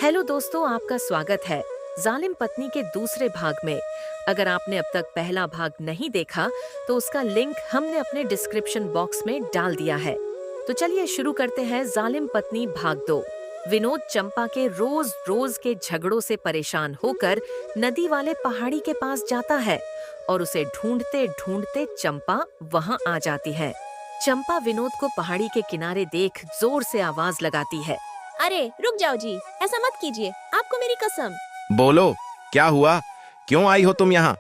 Hello दोस्तों, आपका स्वागत है जालिम पत्नी के दूसरे भाग में। अगर आपने अब तक पहला भाग नहीं देखा तो उसका लिंक हमने अपने डिस्क्रिप्शन बॉक्स में डाल दिया है। तो चलिए शुरू करते हैं जालिम पत्नी भाग 2। विनोद चंपा के रोज रोज के झगड़ों से परेशान होकर नदी वाले पहाड़ी के पास जाता है और उसे ढूंढते ढूंढते चंपा वहां आ जाती है। चंपा विनोद को पहाड़ी के किनारे देख जोर से आवाज लगाती है। अरे रुक जाओ जी, ऐसा मत कीजिए, आपको मेरी कसम। बोलो, क्या हुआ? क्यों आई हो तुम यहाँ?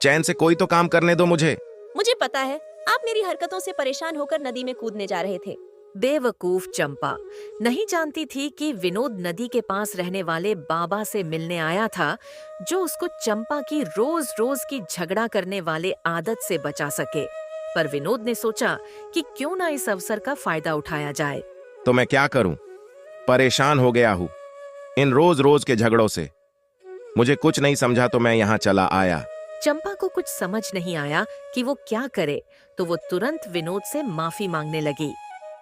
चैन से कोई तो काम करने दो मुझे। मुझे पता है आप मेरी हरकतों से परेशान होकर नदी में कूदने जा रहे थे। बेवकूफ चंपा नहीं जानती थी कि विनोद नदी के पास रहने वाले बाबा से मिलने आया था, जो उसको चंपा की रोज रोज की झगड़ा करने वाले आदत से बचा सके। पर विनोद ने सोचा कि क्यों ना इस अवसर का फायदा उठाया जाए। तो मैं क्या करूं? परेशान हो गया हूं इन रोज रोज के झगड़ों से। मुझे कुछ नहीं समझा तो मैं यहाँ चला आया। चंपा को कुछ समझ नहीं आया कि वो क्या करे, तो वो तुरंत विनोद से माफी मांगने लगी।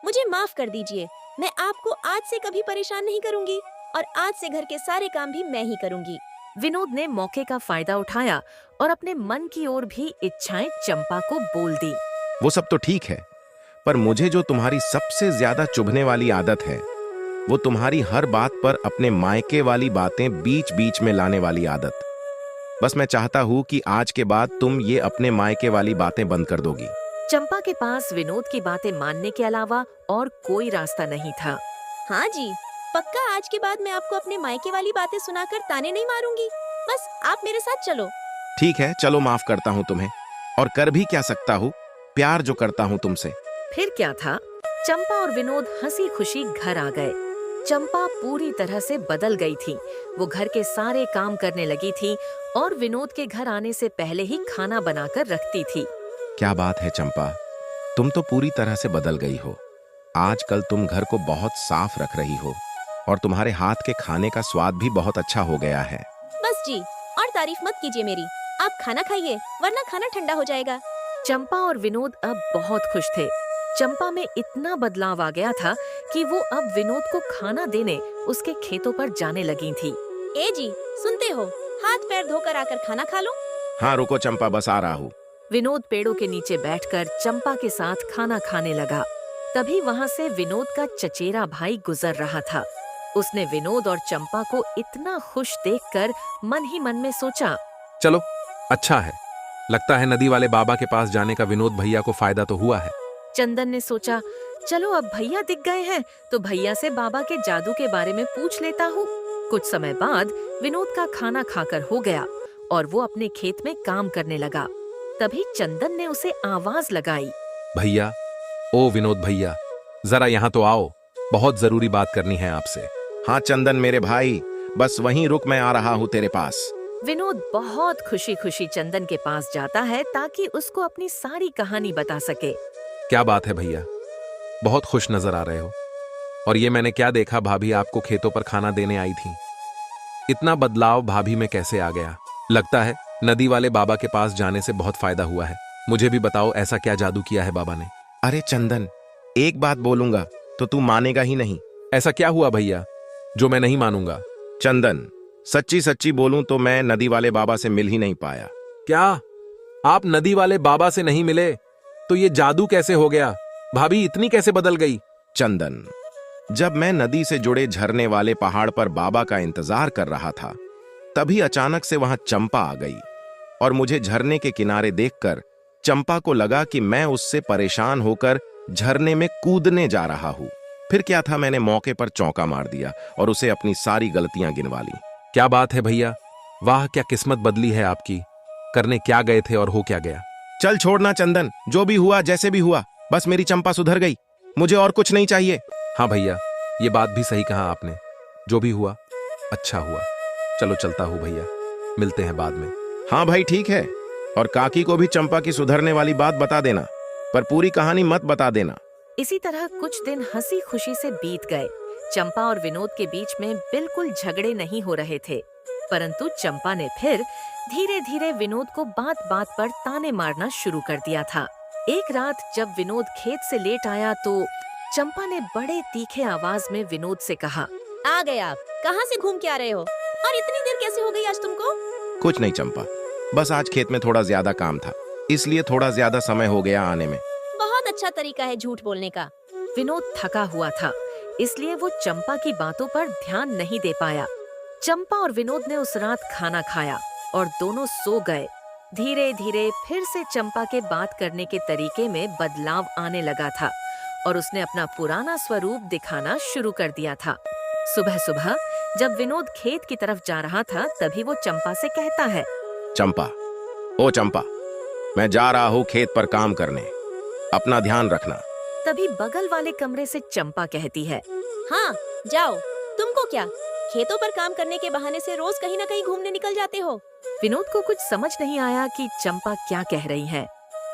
मुझे माफ कर दीजिए, मैं आपको आज से कभी परेशान नहीं करूंगी और आज से घर के सारे काम भी मैं ही करूंगी। विनोद ने मौके का फायदा उठाया और अपने मन की ओर भी इच्छाएं चंपा को बोल दी। वो सब तो ठीक है, पर मुझे जो तुम्हारी सबसे ज्यादा चुभने वाली आदत है, वो तुम्हारी हर बात पर अपने मायके वाली बातें बीच बीच में लाने वाली आदत। बस मैं चाहता हूँ कि आज के बाद तुम ये अपने मायके वाली बातें बंद कर दोगी। चंपा के पास विनोद की बातें मानने के अलावा और कोई रास्ता नहीं था। हाँ जी, पक्का आज के बाद मैं आपको अपने मायके वाली बातें सुनाकर ताने नहीं मारूंगी। बस आप मेरे साथ चलो। ठीक है, चलो, माफ करता हूँ तुम्हें। और कर भी क्या सकता हूँ, प्यार जो करता हूँ तुमसे। फिर क्या था, चंपा और विनोद हंसी खुशी घर आ गए। चंपा पूरी तरह से बदल गई थी। वो घर के सारे काम करने लगी थी और विनोद के घर आने से पहले ही खाना बनाकर रखती थी। क्या बात है चंपा, तुम तो पूरी तरह से बदल गई हो। आजकल तुम घर को बहुत साफ रख रही हो और तुम्हारे हाथ के खाने का स्वाद भी बहुत अच्छा हो गया है। बस जी, और तारीफ मत कीजिए मेरी। आप खाना खाइए, वरना खाना ठंडा हो जाएगा। चंपा और विनोद अब बहुत खुश थे। चंपा में इतना बदलाव आ गया था कि वो अब विनोद को खाना देने उसके खेतों पर जाने लगी थी। ए जी, सुनते हो? हाथ पैर धोकर आकर खाना खा लो। हाँ रुको चंपा, बस आ रहा हूँ। विनोद पेड़ों के नीचे बैठकर चंपा के साथ खाना खाने लगा। तभी वहाँ से विनोद का चचेरा भाई गुजर रहा था। उसने विनोद और चंपा को इतना खुश देखकर मन ही मन में सोचा, चलो अच्छा है, लगता है नदी वाले बाबा के पास जाने का विनोद भैया को फायदा तो हुआ है। चंदन ने सोचा, चलो अब भैया दिख गए हैं तो भैया से बाबा के जादू के बारे में पूछ लेता हूँ। कुछ समय बाद विनोद का खाना खाकर हो गया और वो अपने खेत में काम करने लगा। तभी चंदन ने उसे आवाज लगाई, भैया, ओ विनोद भैया, जरा यहाँ तो आओ, बहुत जरूरी बात करनी है आपसे। हाँ चंदन मेरे भाई, बस वहीं रुक, मैं आ रहा हूँ तेरे पास। विनोद बहुत खुशी खुशी चंदन के पास जाता है ताकि उसको अपनी सारी कहानी बता सके। क्या बात है भैया, बहुत खुश नजर आ रहे हो। और ये मैंने क्या देखा, भाभी आपको खेतों पर खाना देने आई थी। इतना बदलाव भाभी में कैसे आ गया? लगता है नदी वाले बाबा के पास जाने से बहुत फायदा हुआ है। मुझे भी बताओ, ऐसा क्या जादू किया है बाबा ने? अरे चंदन, एक बात बोलूंगा तो तू मानेगा ही नहीं। ऐसा क्या हुआ भैया जो मैं नहीं मानूंगा? चंदन, सच्ची सच्ची बोलूं तो मैं नदी वाले बाबा से मिल ही नहीं पाया। क्या आप नदी वाले बाबा से नहीं मिले? तो ये जादू कैसे हो गया? भाभी इतनी कैसे बदल गई? चंदन, जब मैं नदी से जुड़े झरने वाले पहाड़ पर बाबा का इंतजार कर रहा था, तभी अचानक से वहां चंपा आ गई और मुझे झरने के किनारे देखकर चंपा को लगा कि मैं उससे परेशान होकर झरने में कूदने जा रहा हूं। फिर क्या था, मैंने मौके पर चौका मार दिया और उसे अपनी सारी गलतियां गिनवा ली। क्या बात है भैया, वाह क्या किस्मत बदली है आपकी। करने क्या गए थे और हो क्या गया? चल छोड़ना चंदन, जो भी हुआ जैसे भी हुआ, बस मेरी चंपा सुधर गई, मुझे और कुछ नहीं चाहिए। हाँ भैया, ये बात भी सही कहा आपने। जो भी हुआ अच्छा हुआ। चलो चलता हूँ भैया, मिलते हैं बाद में। हाँ भाई ठीक है, और काकी को भी चंपा की सुधरने वाली बात बता देना, पर पूरी कहानी मत बता देना। इसी तरह कुछ दिन हंसी खुशी से बीत गए। चंपा और विनोद के बीच में बिल्कुल झगड़े नहीं हो रहे थे, परंतु चंपा ने फिर धीरे धीरे विनोद को बात बात पर ताने मारना शुरू कर दिया था। एक रात जब विनोद खेत से लेट आया तो चंपा ने बड़े तीखे आवाज में विनोद से कहा, आ गए आप। कहाँ से घूम के आ रहे हो? और इतनी देर कैसे हो गई आज तुमको? कुछ नहीं चंपा, बस आज खेत में थोड़ा ज्यादा काम था, इसलिए थोड़ा ज्यादा समय हो गया आने में। बहुत अच्छा तरीका है झूठ बोलने का। विनोद थका हुआ था, इसलिए वो चंपा की बातों पर ध्यान नहीं दे पाया। चंपा और विनोद ने उस रात खाना खाया और दोनों सो गए। धीरे धीरे फिर से चंपा के बात करने के तरीके में बदलाव आने लगा था और उसने अपना पुराना स्वरूप दिखाना शुरू कर दिया था। सुबह सुबह जब विनोद खेत की तरफ जा रहा था, तभी वो चंपा से कहता है, चंपा, ओ चंपा, मैं जा रहा हूँ खेत पर काम करने, अपना ध्यान रखना। तभी बगल वाले कमरे से चंपा कहती है, हाँ जाओ, तुमको क्या, खेतों पर काम करने के बहाने से रोज कहीं ना कहीं घूमने निकल जाते हो। विनोद को कुछ समझ नहीं आया कि चंपा क्या कह रही है।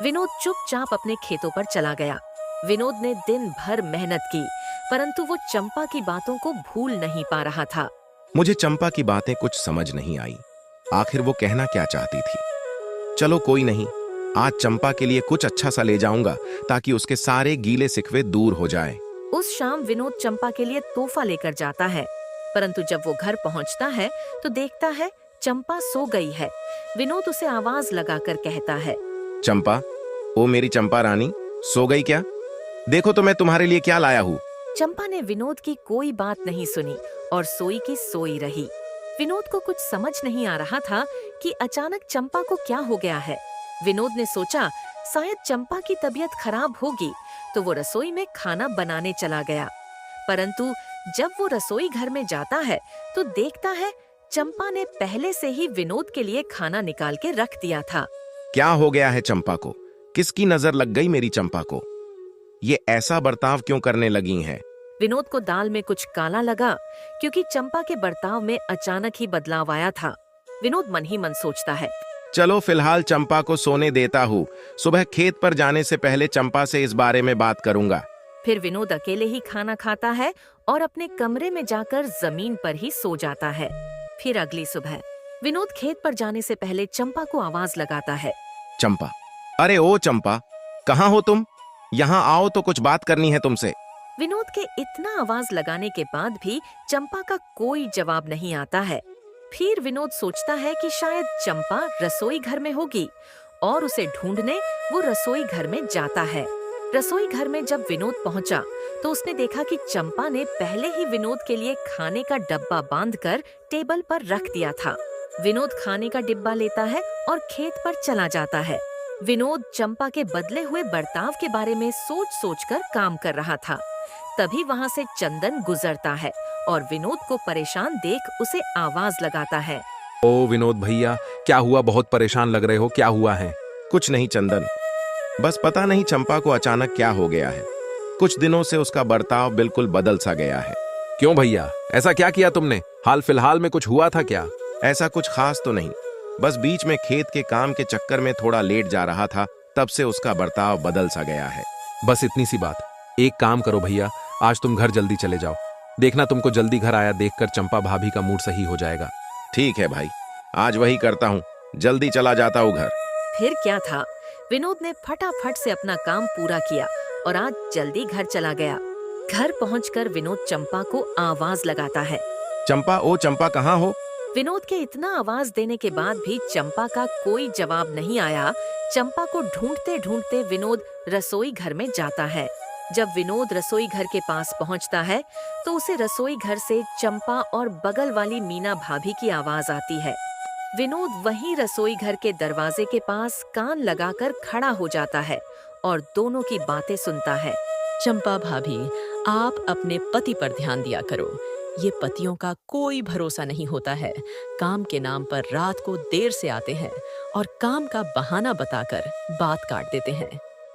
विनोद चुपचाप अपने खेतों पर चला गया। विनोद ने दिन भर मेहनत की, परंतु वो चंपा की बातों को भूल नहीं पा रहा था। मुझे चंपा की बातें कुछ समझ नहीं आई, आखिर वो कहना क्या चाहती थी। चलो कोई नहीं, आज चंपा के लिए कुछ अच्छा सा ले जाऊंगा ताकि उसके सारे गीले शिकवे दूर हो जाएं। उस शाम विनोद चंपा के लिए तोहफा लेकर जाता है, परंतु जब वो घर पहुंचता है तो देखता है चंपा सो गई है। विनोद उसे आवाज लगाकर कहता है, चंपा, ओ मेरी चंपा रानी, सो गई क्या? देखो तो मैं तुम्हारे लिए क्या लाया हूँ। चंपा ने विनोद की कोई बात नहीं सुनी और सोई की सोई रही। विनोद को कुछ समझ नहीं आ रहा था कि अचानक चंपा को क्या हो गया है। विनोद ने सोचा शायद चंपा की तबीयत खराब होगी, तो वो रसोई में खाना बनाने चला गया। परंतु जब वो रसोई घर में जाता है तो देखता है चंपा ने पहले से ही विनोद के लिए खाना निकाल के रख दिया था। क्या हो गया है चंपा को? किसकी नजर लग गई मेरी चंपा को? ये ऐसा बर्ताव क्यों करने लगी हैं? विनोद को दाल में कुछ काला लगा, क्योंकि चंपा के बर्ताव में अचानक ही बदलाव आया था। विनोद मन ही मन सोचता है, चलो फिलहाल चंपा को सोने देता हूँ, सुबह खेत पर जाने से पहले चंपा से इस बारे में बात करूंगा। फिर विनोद अकेले ही खाना खाता है और अपने कमरे में जाकर जमीन पर ही सो जाता है। फिर अगली सुबह विनोद खेत पर जाने से पहले चंपा को आवाज लगाता है, चंपा, अरे ओ चंपा, कहाँ हो तुम? यहाँ आओ तो कुछ बात करनी है तुमसे। विनोद के इतना आवाज लगाने के बाद भी चंपा का कोई जवाब नहीं आता है। फिर विनोद सोचता है कि शायद चंपा रसोई घर में होगी और उसे ढूंढने वो रसोई घर में जाता है। रसोई घर में जब विनोद पहुंचा तो उसने देखा कि चंपा ने पहले ही विनोद के लिए खाने का डब्बा बांधकर टेबल पर रख दिया था। विनोद खाने का डिब्बा लेता है और खेत पर चला जाता है। विनोद चंपा के बदले हुए बर्ताव के बारे में सोच सोचकर काम कर रहा था। तभी वहाँ से चंदन गुजरता है और विनोद को परेशान देख उसे आवाज लगाता है, ओ विनोद भैया, क्या हुआ? बहुत परेशान लग रहे हो, क्या हुआ है? कुछ नहीं चंदन, बस पता नहीं चंपा को अचानक क्या हो गया है। कुछ दिनों से उसका बर्ताव बिल्कुल बदल सा गया है। क्यों भैया, ऐसा क्या किया तुमने? हाल फिलहाल में कुछ हुआ था क्या? ऐसा कुछ खास तो नहीं, बस बीच में खेत के काम के चक्कर में थोड़ा लेट जा रहा था, तब से उसका बर्ताव बदल सा गया है। बस इतनी सी बात। एक काम करो भैया, आज तुम घर जल्दी चले जाओ। देखना तुमको जल्दी घर आया देखकर चंपा भाभी का मूड सही हो जाएगा। ठीक है भाई, आज वही करता हूँ, जल्दी चला जाता हूँ घर। फिर क्या था, विनोद ने फटाफट से अपना काम पूरा किया और आज जल्दी घर चला गया। घर पहुंचकर विनोद चंपा को आवाज लगाता है, चंपा, ओ चंपा, कहाँ हो? विनोद के इतना आवाज देने के बाद भी चंपा का कोई जवाब नहीं आया। चंपा को ढूंढते ढूंढते विनोद रसोई घर में जाता है। जब विनोद रसोई घर के पास पहुंचता है तो उसे रसोई घर से चंपा और बगल वाली मीना भाभी की आवाज आती है। विनोद वहीं रसोई घर के दरवाजे के पास कान लगाकर खड़ा हो जाता है और दोनों की बातें सुनता है। चंपा भाभी, आप अपने पति पर ध्यान दिया करो। ये पतियों का कोई भरोसा नहीं होता है। काम के नाम पर रात को देर से आते हैं और काम का बहाना बताकर बात काट देते हैं।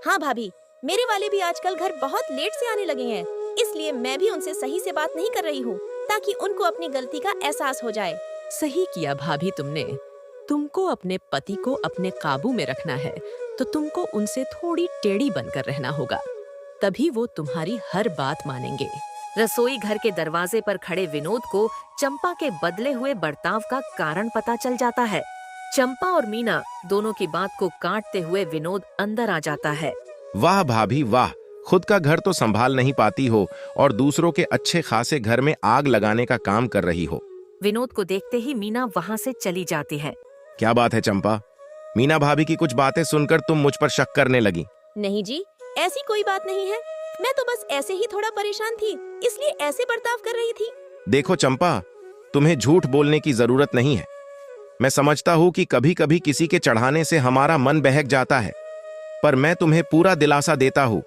हाँ भाभी, मेरे वाले भी आजकल घर बहुत लेट से आने लगे हैं, इसलिए मैं भी उनसे सही से बात नहीं कर रही हूँ ताकि उनको अपनी गलती का एहसास हो जाए। सही किया भाभी तुमने। तुमको अपने पति को अपने काबू में रखना है तो तुमको उनसे थोड़ी टेढ़ी बनकर रहना होगा, तभी वो तुम्हारी हर बात मानेंगे। रसोई घर के दरवाजे पर खड़े विनोद को चंपा के बदले हुए बर्ताव का कारण पता चल जाता है। चंपा और मीना दोनों की बात को काटते हुए विनोद अंदर आ जाता है। वाह भाभी वाह, खुद का घर तो संभाल नहीं पाती हो और दूसरों के अच्छे खासे घर में आग लगाने का काम कर रही हो। विनोद को देखते ही मीना वहाँ से चली जाती है। क्या बात है चंपा, मीना भाभी की कुछ बातें सुनकर तुम मुझ पर शक करने लगी। नहीं जी, ऐसी कोई बात नहीं है। मैं तो बस ऐसे ही थोड़ा परेशान थी, इसलिए ऐसे बर्ताव कर रही थी। देखो चंपा, तुम्हें झूठ बोलने की जरूरत नहीं है। मैं समझता हूँ कि कभी कभी किसी के चढ़ाने से हमारा मन बहक जाता है, पर मैं तुम्हें पूरा दिलासा देता हूँ,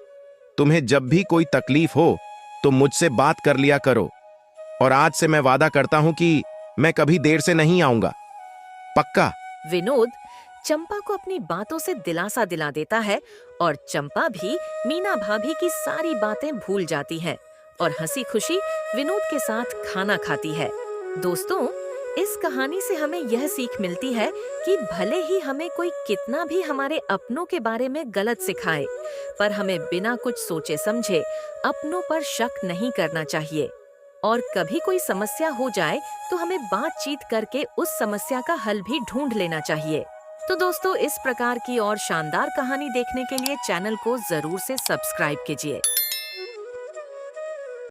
तुम्हें जब भी कोई तकलीफ हो तो मुझसे बात कर लिया करो। और आज से मैं वादा करता हूँ कि मैं कभी देर से नहीं आऊंगा, पक्का। विनोद चंपा को अपनी बातों से दिलासा दिला देता है और चंपा भी मीना भाभी की सारी बातें भूल जाती है और हंसी खुशी विनोद के साथ खाना खाती है। दोस्तों, इस कहानी से हमें यह सीख मिलती है कि भले ही हमें कोई कितना भी हमारे अपनों के बारे में गलत सिखाए, पर हमें बिना कुछ सोचे समझे अपनों पर शक नहीं करना चाहिए। और कभी कोई समस्या हो जाए तो हमें बातचीत करके उस समस्या का हल भी ढूंढ लेना चाहिए। तो दोस्तों, इस प्रकार की और शानदार कहानी देखने के लिए चैनल को जरूर से सब्सक्राइब कीजिए।